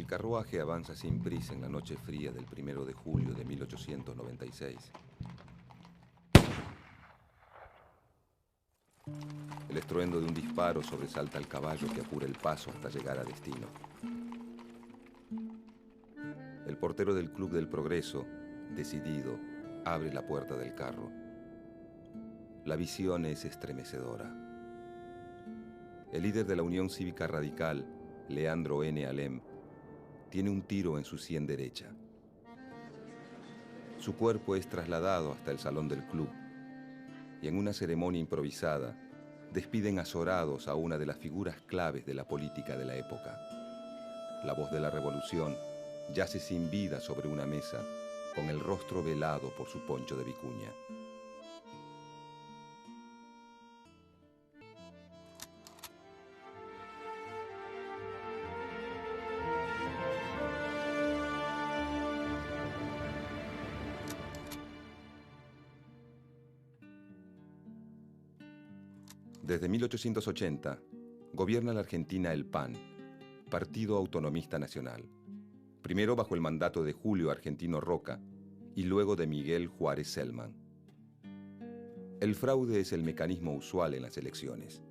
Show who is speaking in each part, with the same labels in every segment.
Speaker 1: carruaje avanza sin prisa en la noche fría del 1 de julio de 1896. El estruendo de un disparo sobresalta al caballo que apura el paso hasta llegar a destino. El portero del Club del Progreso, decidido, abre la puerta del carro. La visión es estremecedora. El líder de la Unión Cívica Radical, Leandro N. Alem, tiene un tiro en su sien derecha. Su cuerpo es trasladado hasta el salón del club y en una ceremonia improvisada despiden azorados a una de las figuras claves de la política de la época. La voz de la revolución yace sin vida sobre una mesa con el rostro velado por su poncho de vicuña. Desde 1880, gobierna la Argentina el PAN, Partido Autonomista Nacional, primero bajo el mandato de Julio Argentino Roca y luego de Miguel Juárez Celman. El fraude es el mecanismo usual en las elecciones.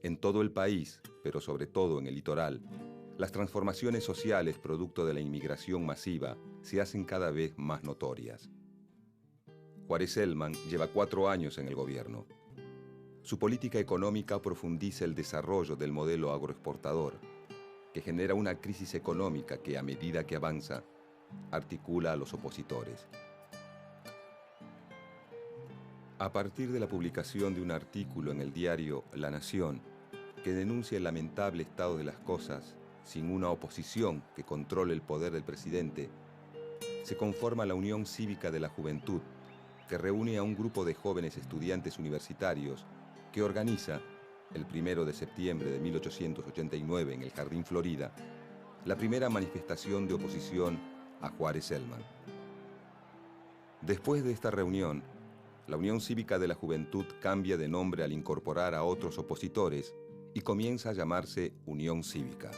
Speaker 1: En todo el país, pero sobre todo en el litoral, las transformaciones sociales producto de la inmigración masiva se hacen cada vez más notorias. Juárez Celman lleva 4 años en el gobierno. Su política económica profundiza el desarrollo del modelo agroexportador, que genera una crisis económica que, a medida que avanza, articula a los opositores. A partir de la publicación de un artículo en el diario La Nación, que denuncia el lamentable estado de las cosas sin una oposición que controle el poder del presidente, se conforma la Unión Cívica de la Juventud, que reúne a un grupo de jóvenes estudiantes universitarios que organiza, el 1 de septiembre de 1889 en el Jardín Florida, la primera manifestación de oposición a Juárez Celman. Después de esta reunión, la Unión Cívica de la Juventud cambia de nombre al incorporar a otros opositores y comienza a llamarse Unión Cívica.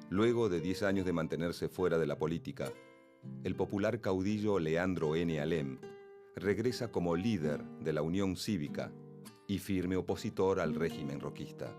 Speaker 1: Luego de 10 años de mantenerse fuera de la política, el popular caudillo Leandro N. Alem regresa como líder de la Unión Cívica y firme opositor al régimen roquista.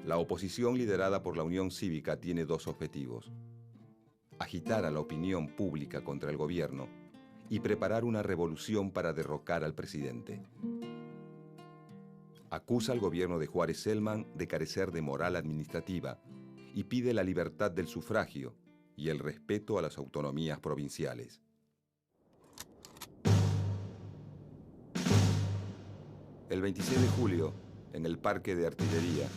Speaker 1: La oposición liderada por la Unión Cívica tiene 2 objetivos: agitar a la opinión pública contra el gobierno y preparar una revolución para derrocar al presidente. Acusa al gobierno de Juárez Celman de carecer de moral administrativa y pide la libertad del sufragio y el respeto a las autonomías provinciales. El 26 de julio, en el Parque de Artillería,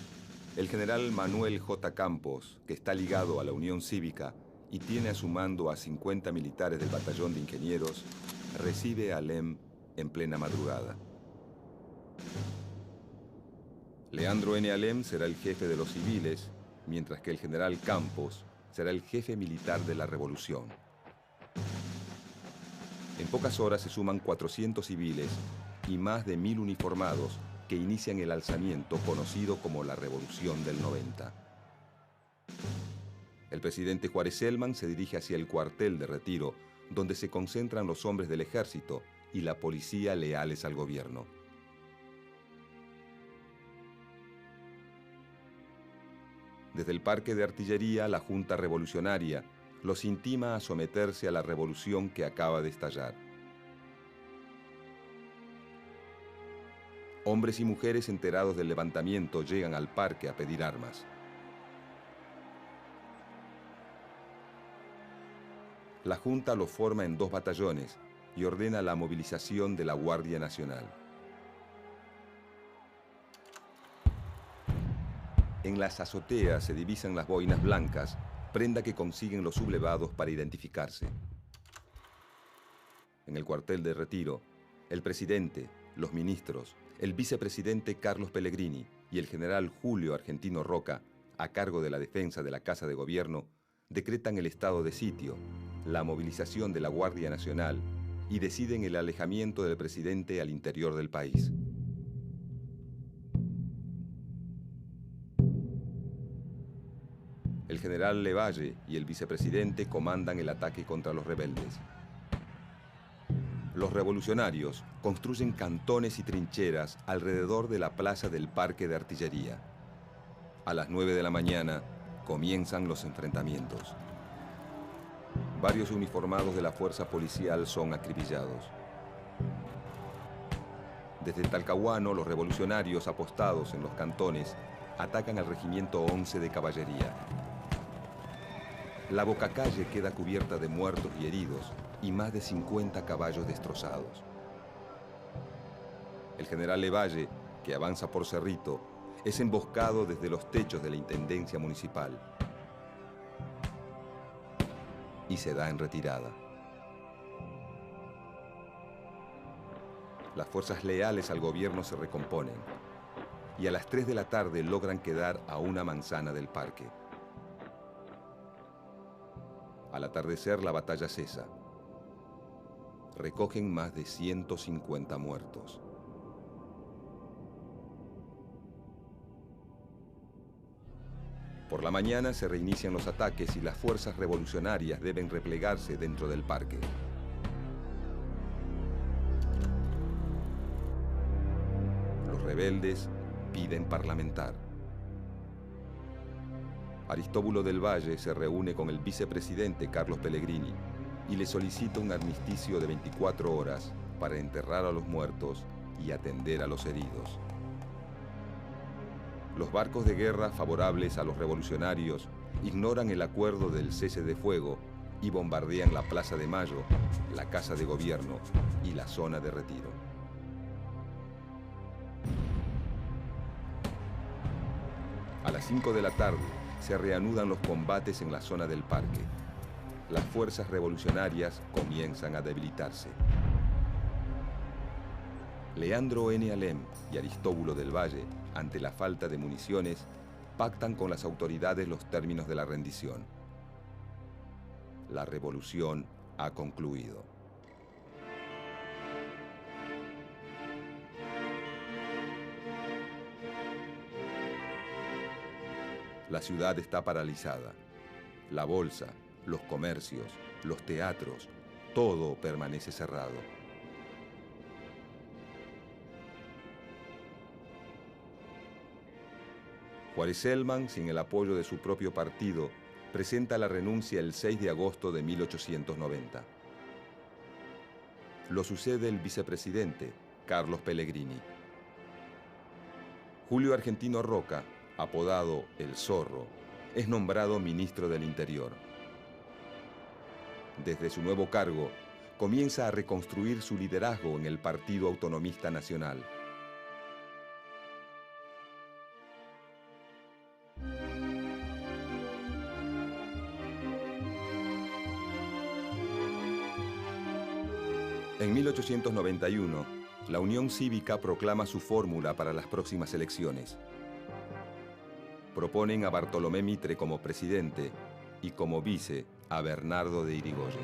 Speaker 1: el general Manuel J. Campos, que está ligado a la Unión Cívica y tiene a su mando a 50 militares del Batallón de Ingenieros, recibe a Alem en plena madrugada. Leandro N. Alem será el jefe de los civiles, mientras que el general Campos será el jefe militar de la revolución. En pocas horas se suman 400 civiles y más de 1000 uniformados que inician el alzamiento conocido como la Revolución del 90. El presidente Juárez Celman se dirige hacia el cuartel de retiro, donde se concentran los hombres del ejército y la policía leales al gobierno. Desde el Parque de Artillería, la Junta Revolucionaria los intima a someterse a la revolución que acaba de estallar. Hombres y mujeres enterados del levantamiento llegan al parque a pedir armas. La Junta los forma en 2 batallones y ordena la movilización de la Guardia Nacional. En las azoteas se divisan las boinas blancas, prenda que consiguen los sublevados para identificarse. En el cuartel de retiro, el presidente, los ministros, el vicepresidente Carlos Pellegrini y el general Julio Argentino Roca, a cargo de la defensa de la Casa de Gobierno, decretan el estado de sitio, la movilización de la Guardia Nacional y deciden el alejamiento del presidente al interior del país. El general Levalle y el vicepresidente comandan el ataque contra los rebeldes. Los revolucionarios construyen cantones y trincheras alrededor de la plaza del Parque de Artillería. A las 9 de la mañana comienzan los enfrentamientos. Varios uniformados de la fuerza policial son acribillados. Desde Talcahuano, los revolucionarios apostados en los cantones atacan al regimiento 11 de caballería. La bocacalle queda cubierta de muertos y heridos y más de 50 caballos destrozados. El general Levalle, que avanza por Cerrito, es emboscado desde los techos de la Intendencia Municipal y se da en retirada. Las fuerzas leales al gobierno se recomponen y a las 3 de la tarde logran quedar a una manzana del parque. Al atardecer la batalla cesa. Recogen más de 150 muertos. Por la mañana se reinician los ataques y las fuerzas revolucionarias deben replegarse dentro del parque. Los rebeldes piden parlamentar. Aristóbulo del Valle se reúne con el vicepresidente Carlos Pellegrini y le solicita un armisticio de 24 horas para enterrar a los muertos y atender a los heridos. Los barcos de guerra favorables a los revolucionarios ignoran el acuerdo del cese de fuego y bombardean la Plaza de Mayo, la Casa de Gobierno y la zona de retiro. A las 5 de la tarde se reanudan los combates en la zona del parque. Las fuerzas revolucionarias comienzan a debilitarse. Leandro N. Alem y Aristóbulo del Valle, ante la falta de municiones, pactan con las autoridades los términos de la rendición. La revolución ha concluido. La ciudad está paralizada. La bolsa, los comercios, los teatros, todo permanece cerrado. Juárez Celman, sin el apoyo de su propio partido, presenta la renuncia el 6 de agosto de 1890. Lo sucede el vicepresidente, Carlos Pellegrini. Julio Argentino Roca, apodado El Zorro, es nombrado ministro del Interior. Desde su nuevo cargo, comienza a reconstruir su liderazgo en el Partido Autonomista Nacional. En 1891, la Unión Cívica proclama su fórmula para las próximas elecciones. Proponen a Bartolomé Mitre como presidente y como vice a Bernardo de Irigoyen.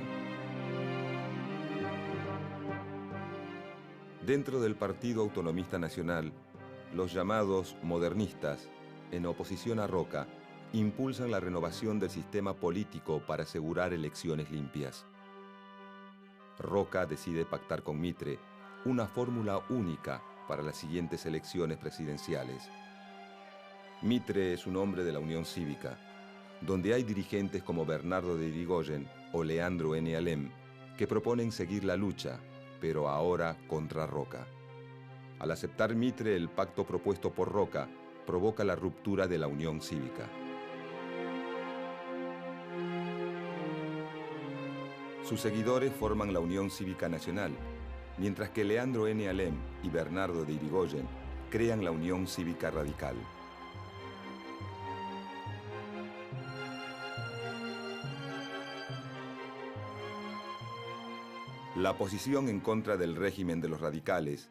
Speaker 1: Dentro del Partido Autonomista Nacional, los llamados modernistas, en oposición a Roca, impulsan la renovación del sistema político para asegurar elecciones limpias. Roca decide pactar con Mitre una fórmula única para las siguientes elecciones presidenciales. Mitre es un hombre de la Unión Cívica, donde hay dirigentes como Bernardo de Irigoyen o Leandro N. Alem, que proponen seguir la lucha, pero ahora contra Roca. Al aceptar Mitre el pacto propuesto por Roca, provoca la ruptura de la Unión Cívica. Sus seguidores forman la Unión Cívica Nacional, mientras que Leandro N. Alem y Bernardo de Irigoyen crean la Unión Cívica Radical. La posición en contra del régimen de los radicales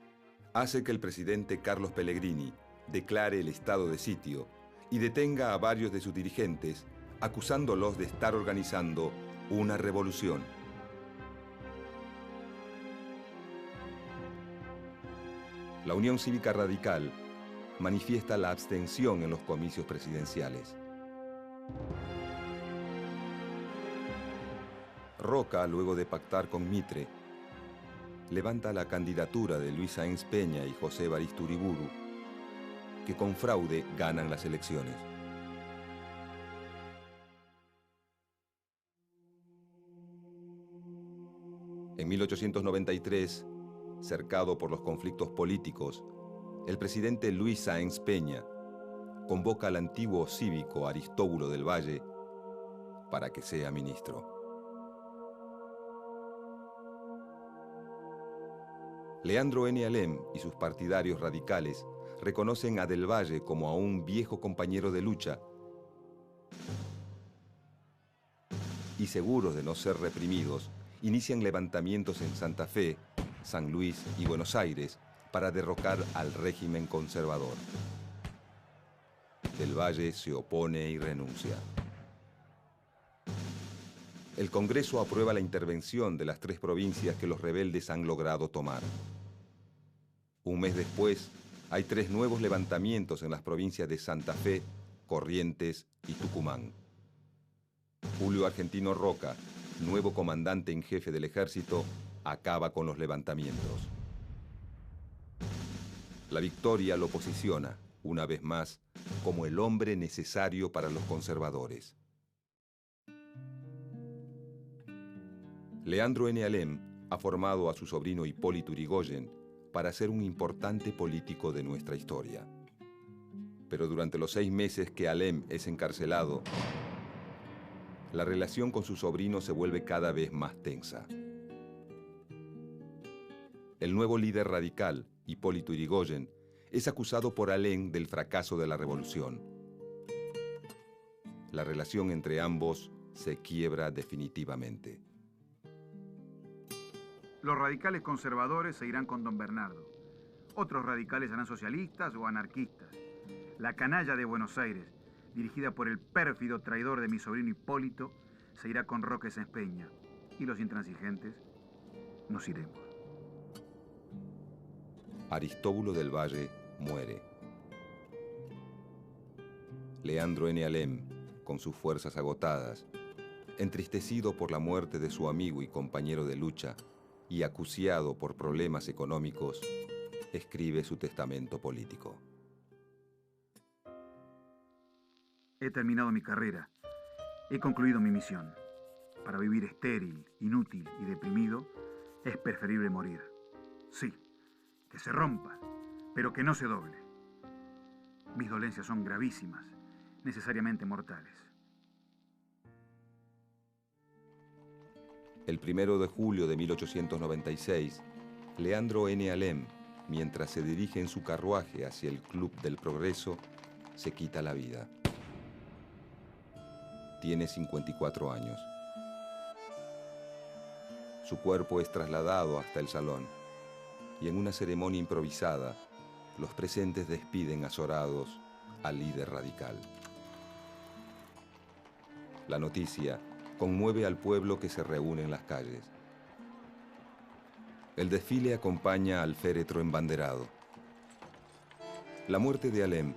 Speaker 1: hace que el presidente Carlos Pellegrini declare el estado de sitio y detenga a varios de sus dirigentes, acusándolos de estar organizando una revolución. La Unión Cívica Radical manifiesta la abstención en los comicios presidenciales. Roca, luego de pactar con Mitre, levanta la candidatura de Luis Sáenz Peña y José Evaristo Uriburu, que con fraude ganan las elecciones. En 1893, cercado por los conflictos políticos, el presidente Luis Sáenz Peña convoca al antiguo cívico Aristóbulo del Valle para que sea ministro. Leandro N. Alem y sus partidarios radicales reconocen a Del Valle como a un viejo compañero de lucha y, seguros de no ser reprimidos, inician levantamientos en Santa Fe, San Luis y Buenos Aires para derrocar al régimen conservador. Del Valle se opone y renuncia. El Congreso aprueba la intervención de las 3 provincias que los rebeldes han logrado tomar. Un mes después, hay 3 nuevos levantamientos en las provincias de Santa Fe, Corrientes y Tucumán. Julio Argentino Roca, nuevo comandante en jefe del ejército, acaba con los levantamientos. La victoria lo posiciona, una vez más, como el hombre necesario para los conservadores. Leandro N. Alem ha formado a su sobrino Hipólito Yrigoyen para ser un importante político de nuestra historia. Pero durante los 6 meses que Alem es encarcelado, la relación con su sobrino se vuelve cada vez más tensa. El nuevo líder radical, Hipólito Yrigoyen, es acusado por Alem del fracaso de la revolución. La relación entre ambos se quiebra definitivamente.
Speaker 2: Los radicales conservadores se irán con don Bernardo. Otros radicales serán socialistas o anarquistas. La canalla de Buenos Aires, dirigida por el pérfido traidor de mi sobrino Hipólito, se irá con Roque Sáenz Peña. Y los intransigentes nos iremos.
Speaker 1: Aristóbulo del Valle muere. Leandro N. Alem, con sus fuerzas agotadas, entristecido por la muerte de su amigo y compañero de lucha, y acuciado por problemas económicos, escribe su testamento político.
Speaker 2: He terminado mi carrera. He concluido mi misión. Para vivir estéril, inútil y deprimido, es preferible morir. Sí, que se rompa, pero que no se doble. Mis dolencias son gravísimas, necesariamente mortales.
Speaker 1: El 1 de julio de 1896, Leandro N. Alem, mientras se dirige en su carruaje hacia el Club del Progreso, se quita la vida. Tiene 54 años. Su cuerpo es trasladado hasta el salón y en una ceremonia improvisada, los presentes despiden azorados al líder radical. La noticia conmueve al pueblo que se reúne en las calles. El desfile acompaña al féretro embanderado. La muerte de Alem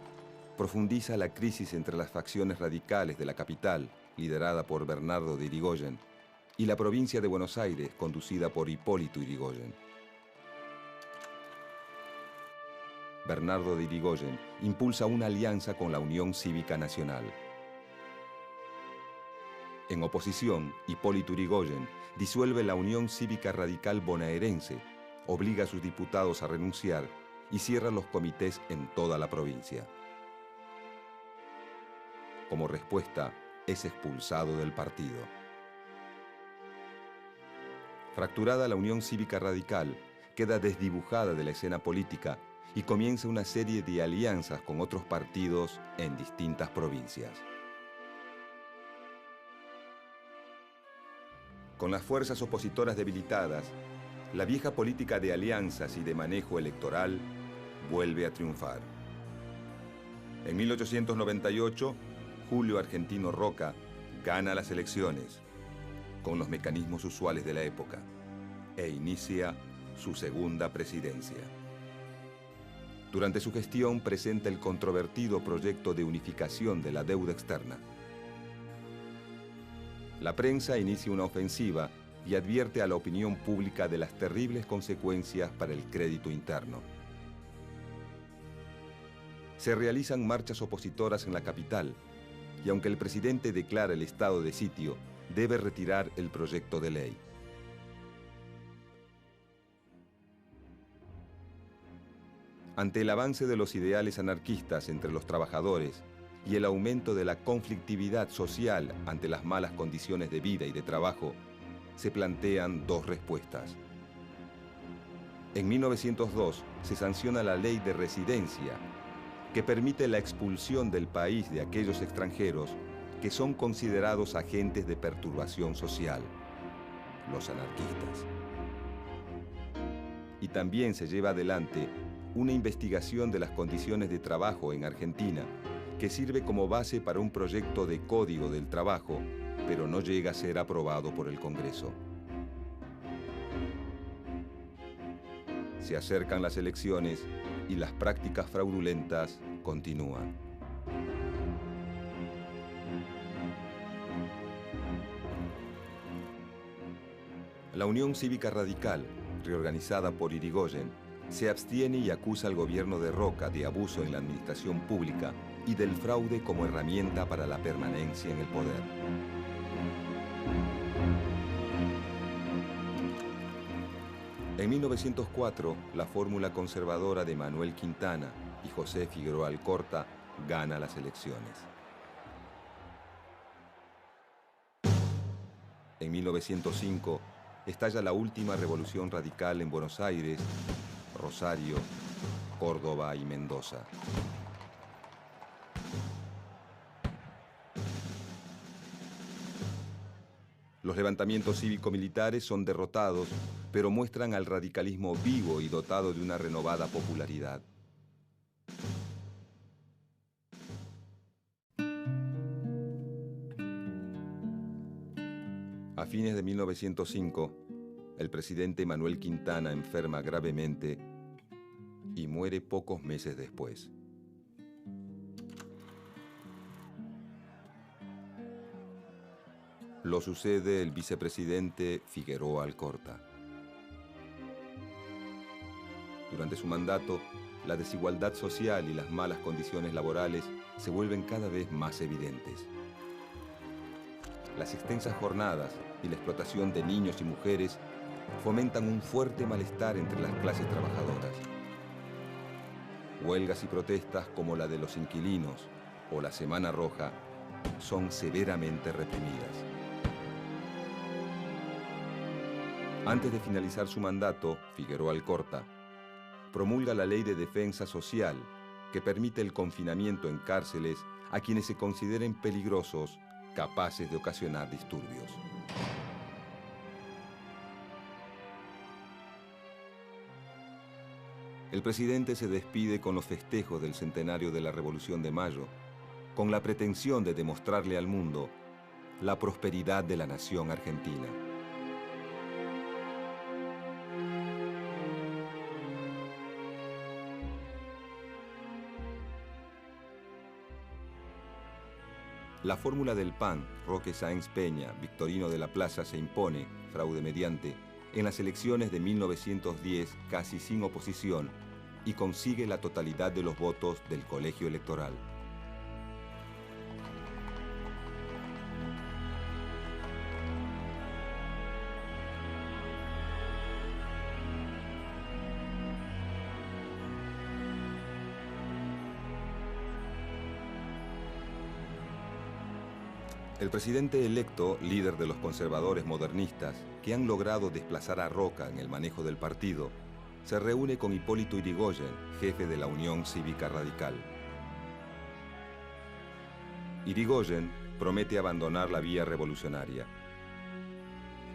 Speaker 1: profundiza la crisis entre las facciones radicales de la capital, liderada por Bernardo de Yrigoyen, y la provincia de Buenos Aires, conducida por Hipólito Yrigoyen. Bernardo de Yrigoyen impulsa una alianza con la Unión Cívica Nacional. En oposición, Hipólito Yrigoyen disuelve la Unión Cívica Radical Bonaerense, obliga a sus diputados a renunciar y cierra los comités en toda la provincia. Como respuesta, es expulsado del partido. Fracturada la Unión Cívica Radical, queda desdibujada de la escena política y comienza una serie de alianzas con otros partidos en distintas provincias. Con las fuerzas opositoras debilitadas, la vieja política de alianzas y de manejo electoral vuelve a triunfar. En 1898, Julio Argentino Roca gana las elecciones, con los mecanismos usuales de la época, e inicia su segunda presidencia. Durante su gestión presenta el controvertido proyecto de unificación de la deuda externa. La prensa inicia una ofensiva y advierte a la opinión pública de las terribles consecuencias para el crédito interno. Se realizan marchas opositoras en la capital, y aunque el presidente declara el estado de sitio, debe retirar el proyecto de ley. Ante el avance de los ideales anarquistas entre los trabajadores y el aumento de la conflictividad social ante las malas condiciones de vida y de trabajo, se plantean dos respuestas. En 1902 se sanciona la Ley de Residencia, que permite la expulsión del país de aquellos extranjeros que son considerados agentes de perturbación social, los anarquistas. Y también se lleva adelante una investigación de las condiciones de trabajo en Argentina, que sirve como base para un proyecto de Código del Trabajo, pero no llega a ser aprobado por el Congreso. Se acercan las elecciones y las prácticas fraudulentas continúan. La Unión Cívica Radical, reorganizada por Irigoyen, se abstiene y acusa al gobierno de Roca de abuso en la administración pública y del fraude como herramienta para la permanencia en el poder. En 1904, la fórmula conservadora de Manuel Quintana y José Figueroa Alcorta gana las elecciones. En 1905, estalla la última revolución radical en Buenos Aires, Rosario, Córdoba y Mendoza. Los levantamientos cívico-militares son derrotados, pero muestran al radicalismo vivo y dotado de una renovada popularidad. A fines de 1905, el presidente Manuel Quintana enferma gravemente y muere pocos meses después. Lo sucede el vicepresidente Figueroa Alcorta. Durante su mandato, la desigualdad social y las malas condiciones laborales se vuelven cada vez más evidentes. Las extensas jornadas y la explotación de niños y mujeres fomentan un fuerte malestar entre las clases trabajadoras. Huelgas y protestas como la de los inquilinos o la Semana Roja son severamente reprimidas. Antes de finalizar su mandato, Figueroa Alcorta promulga la Ley de Defensa Social, que permite el confinamiento en cárceles a quienes se consideren peligrosos, capaces de ocasionar disturbios. El presidente se despide con los festejos del centenario de la Revolución de Mayo, con la pretensión de demostrarle al mundo la prosperidad de la nación argentina. La fórmula del PAN, Roque Sáenz Peña, Victorino de la Plaza, se impone, fraude mediante, en las elecciones de 1910 casi sin oposición y consigue la totalidad de los votos del colegio electoral. El presidente electo, líder de los conservadores modernistas, que han logrado desplazar a Roca en el manejo del partido, se reúne con Hipólito Yrigoyen, jefe de la Unión Cívica Radical. Yrigoyen promete abandonar la vía revolucionaria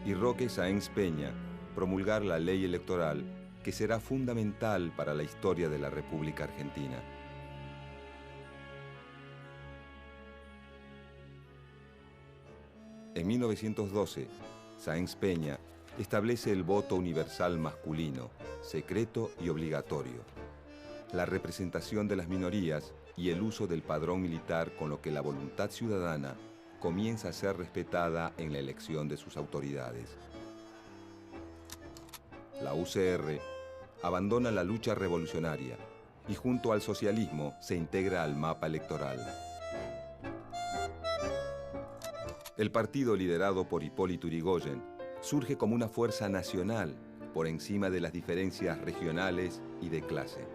Speaker 1: y Roque Sáenz Peña promulgar la ley electoral que será fundamental para la historia de la República Argentina. En 1912, Sáenz Peña establece el voto universal masculino, secreto y obligatorio, la representación de las minorías y el uso del padrón militar, con lo que la voluntad ciudadana comienza a ser respetada en la elección de sus autoridades. La UCR abandona la lucha revolucionaria y junto al socialismo se integra al mapa electoral. El partido liderado por Hipólito Yrigoyen surge como una fuerza nacional por encima de las diferencias regionales y de clase.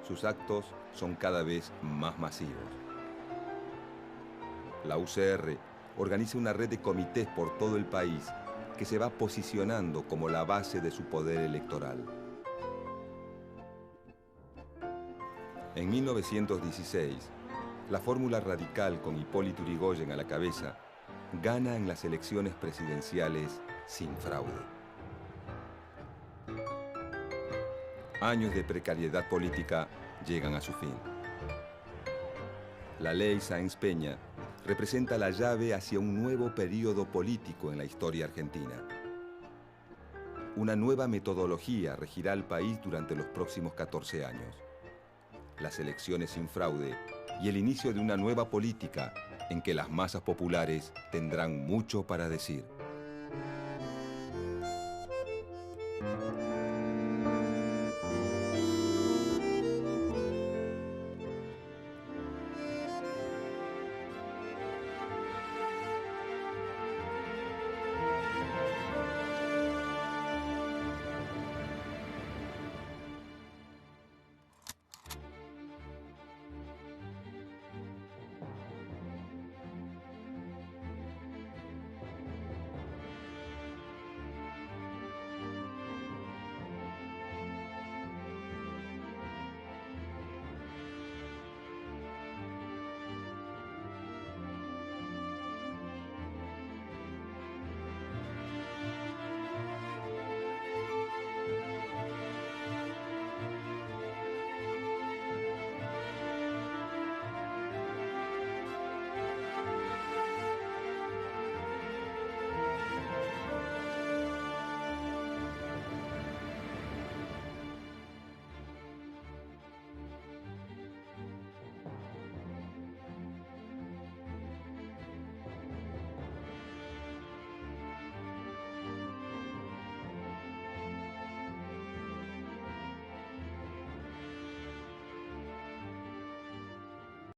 Speaker 1: Sus actos son cada vez más masivos. La UCR organiza una red de comités por todo el país que se va posicionando como la base de su poder electoral. En 1916, la fórmula radical con Hipólito Yrigoyen a la cabeza gana en las elecciones presidenciales sin fraude. Años de precariedad política llegan a su fin. La ley Sáenz Peña representa la llave hacia un nuevo período político en la historia argentina. Una nueva metodología regirá al país durante los próximos 14 años. Las elecciones sin fraude y el inicio de una nueva política en que las masas populares tendrán mucho para decir.